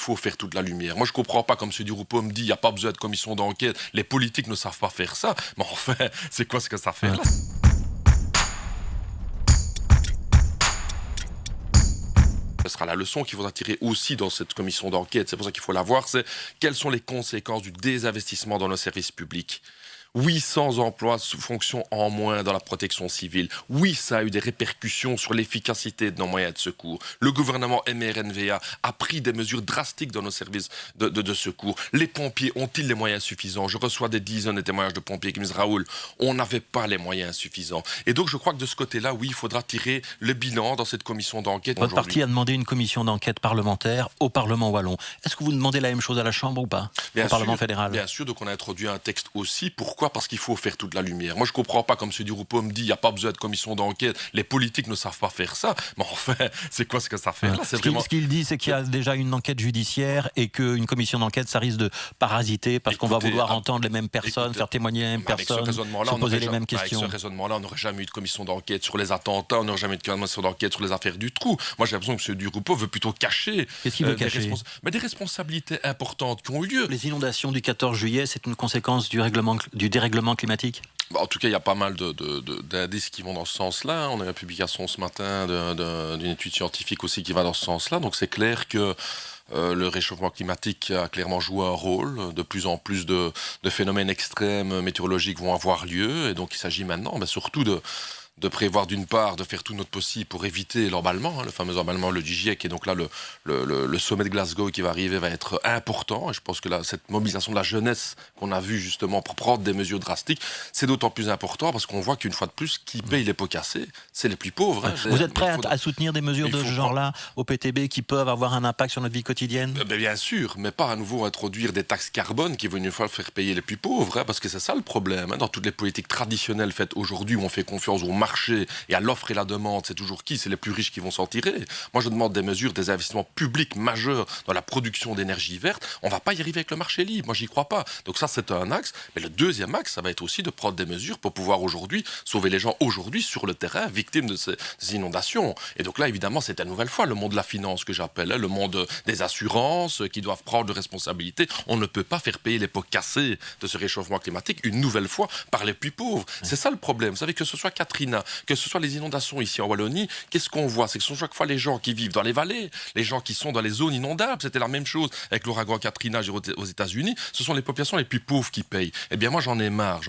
faut faire toute la lumière. Moi, je comprends pas, comme M. Di Rupo me dit, il n'y a pas besoin de commission d'enquête, les politiques ne savent pas faire ça. Mais enfin, c'est quoi ce que ça fait là? Ce sera la leçon qu'il faudra tirer aussi dans cette commission d'enquête. C'est pour ça qu'il faut la voir, c'est quelles sont les conséquences du désinvestissement dans nos services publics. 800 emplois sous fonction en moins dans la protection civile. Oui, ça a eu des répercussions sur l'efficacité de nos moyens de secours. Le gouvernement MRNVA a pris des mesures drastiques dans nos services de secours. Les pompiers ont-ils les moyens suffisants? Je reçois des dizaines de témoignages de pompiers qui me disent « Raoul, on n'avait pas les moyens suffisants ». Et donc je crois que de ce côté-là, oui, il faudra tirer le bilan dans cette commission d'enquête. Votre parti a demandé une commission d'enquête parlementaire au Parlement wallon. Est-ce que vous demandez la même chose à la Chambre ou pas? Au Parlement fédéral? Bien sûr, donc on a introduit un texte aussi. Pourquoi? Parce qu'il faut faire toute la lumière. Moi, je comprends pas, comme M. Di Rupo me dit, il n'y a pas besoin de commission d'enquête, les politiques ne savent pas faire ça. Mais enfin, c'est quoi ce que ça fait là? Ce qu'il dit, c'est qu'il y a déjà une enquête judiciaire et qu'une commission d'enquête, ça risque de parasiter parce qu'on va vouloir entendre les mêmes personnes, faire témoigner les mêmes personnes, se poser les mêmes questions. Avec ce raisonnement-là, on n'aurait jamais eu de commission d'enquête sur les attentats, on n'aurait jamais eu de commission d'enquête sur les affaires du trou. Moi, j'ai l'impression que M. Di Rupo veut plutôt cacher, Qu'est-ce qu'il veut cacher des responsabilités importantes qui ont eu lieu. Les inondations du 14 juillet, c'est une conséquence du dérèglement climatique? En tout cas, il y a pas mal d'indices qui vont dans ce sens-là. On a eu la publication ce matin d'une étude scientifique aussi qui va dans ce sens-là. Donc c'est clair que le réchauffement climatique a clairement joué un rôle. De plus en plus de phénomènes extrêmes météorologiques vont avoir lieu. Et donc il s'agit maintenant surtout de prévoir d'une part, de faire tout notre possible pour éviter l'emballement, le fameux emballement du GIEC. Et donc là, le sommet de Glasgow qui va arriver va être important. Et je pense que là, cette mobilisation de la jeunesse qu'on a vue justement pour prendre des mesures drastiques, c'est d'autant plus important parce qu'on voit qu'une fois de plus, qui paye les pots cassés, c'est les plus pauvres. Hein. Vous êtes prêt à soutenir des mesures de ce genre-là au PTB qui peuvent avoir un impact sur notre vie quotidienne? Bien sûr, mais pas à nouveau introduire des taxes carbone qui vont une fois faire payer les plus pauvres, hein, parce que c'est ça le problème. Hein. Dans toutes les politiques traditionnelles faites aujourd'hui où on fait confiance au marché et à l'offre et la demande, c'est toujours qui? C'est les plus riches qui vont s'en tirer. Moi, je demande des mesures, des investissements publics majeurs dans la production d'énergie verte. On ne va pas y arriver avec le marché libre. Moi, j'y crois pas. Donc ça, c'est un axe. Mais le deuxième axe, ça va être aussi de prendre des mesures pour pouvoir aujourd'hui sauver les gens aujourd'hui sur le terrain, victimes de ces inondations. Et donc là, évidemment, c'est une nouvelle fois le monde de la finance que j'appelle, hein, le monde des assurances qui doivent prendre de responsabilités. On ne peut pas faire payer les pots cassés de ce réchauffement climatique une nouvelle fois par les plus pauvres. C'est ça le problème. Vous savez, que ce soit Katrina, que ce soit les inondations ici en Wallonie, qu'est-ce qu'on voit? C'est que ce sont chaque fois les gens qui vivent dans les vallées, les gens qui sont dans les zones inondables. C'était la même chose avec l'ouragan Katrina aux États-Unis. Ce sont les populations les plus pauvres qui payent. Eh bien, moi, j'en ai marre.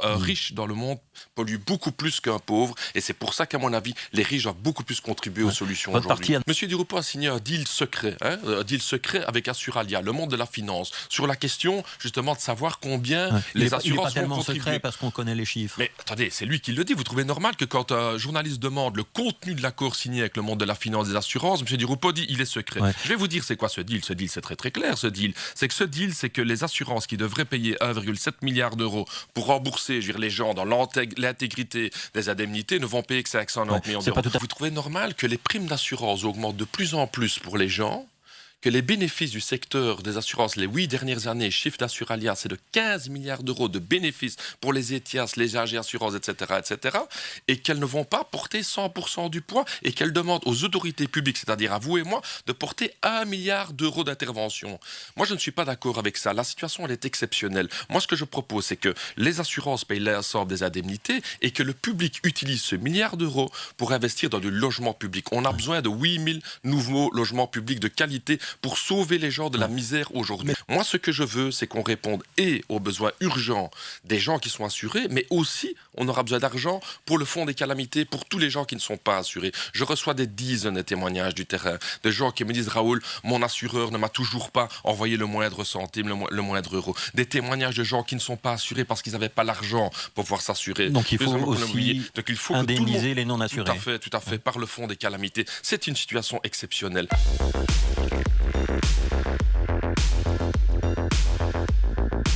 Un riche dans le monde pollue beaucoup plus qu'un pauvre. Et c'est pour ça qu'à mon avis, les riches doivent beaucoup plus contribuer aux solutions aujourd'hui. Monsieur Di Rupo a signé un deal secret, un deal secret avec Assuralia, le monde de la finance, sur la question justement de savoir combien les assurances vont contribuer. Il n'est pas tellement secret parce qu'on connaît les chiffres. Mais attendez, c'est lui qui le dit. Vous trouvez normal que quand un journaliste demande le contenu de l'accord signé avec le monde de la finance des assurances, M. Di Rupo dit il est secret. Je vais vous dire c'est quoi ce deal. Ce deal, c'est très très clair. Ce deal, c'est que les assurances qui devraient payer 1,7 milliard d'euros pour rembourser les gens dans l'intégrité des indemnités ne vont payer que 590 millions d'euros. Vous trouvez normal que les primes d'assurance augmentent de plus en plus pour les gens, que les bénéfices du secteur des assurances les 8 dernières années, chiffre d'Assuralia, c'est de 15 milliards d'euros de bénéfices pour les ETIAS, les AG Assurances, etc., et qu'elles ne vont pas porter 100% du poids et qu'elles demandent aux autorités publiques, c'est-à-dire à vous et moi, de porter 1 milliard d'euros d'intervention. Moi, je ne suis pas d'accord avec ça. La situation, elle est exceptionnelle. Moi, ce que je propose, c'est que les assurances payent l'ensemble des indemnités et que le public utilise ce milliard d'euros pour investir dans du logement public. On a besoin de 8000 nouveaux logements publics de qualité pour sauver les gens de la misère aujourd'hui. Moi, ce que je veux, c'est qu'on réponde aux besoins urgents des gens qui sont assurés, mais aussi, on aura besoin d'argent pour le fonds des calamités, pour tous les gens qui ne sont pas assurés. Je reçois des dizaines de témoignages du terrain, de gens qui me disent « Raoul, mon assureur ne m'a toujours pas envoyé le moindre centime, le moindre euro. » Des témoignages de gens qui ne sont pas assurés parce qu'ils n'avaient pas l'argent pour pouvoir s'assurer. Donc il faut aussi indemniser les non-assurés. Tout à fait, par le fonds des calamités. C'est une situation exceptionnelle.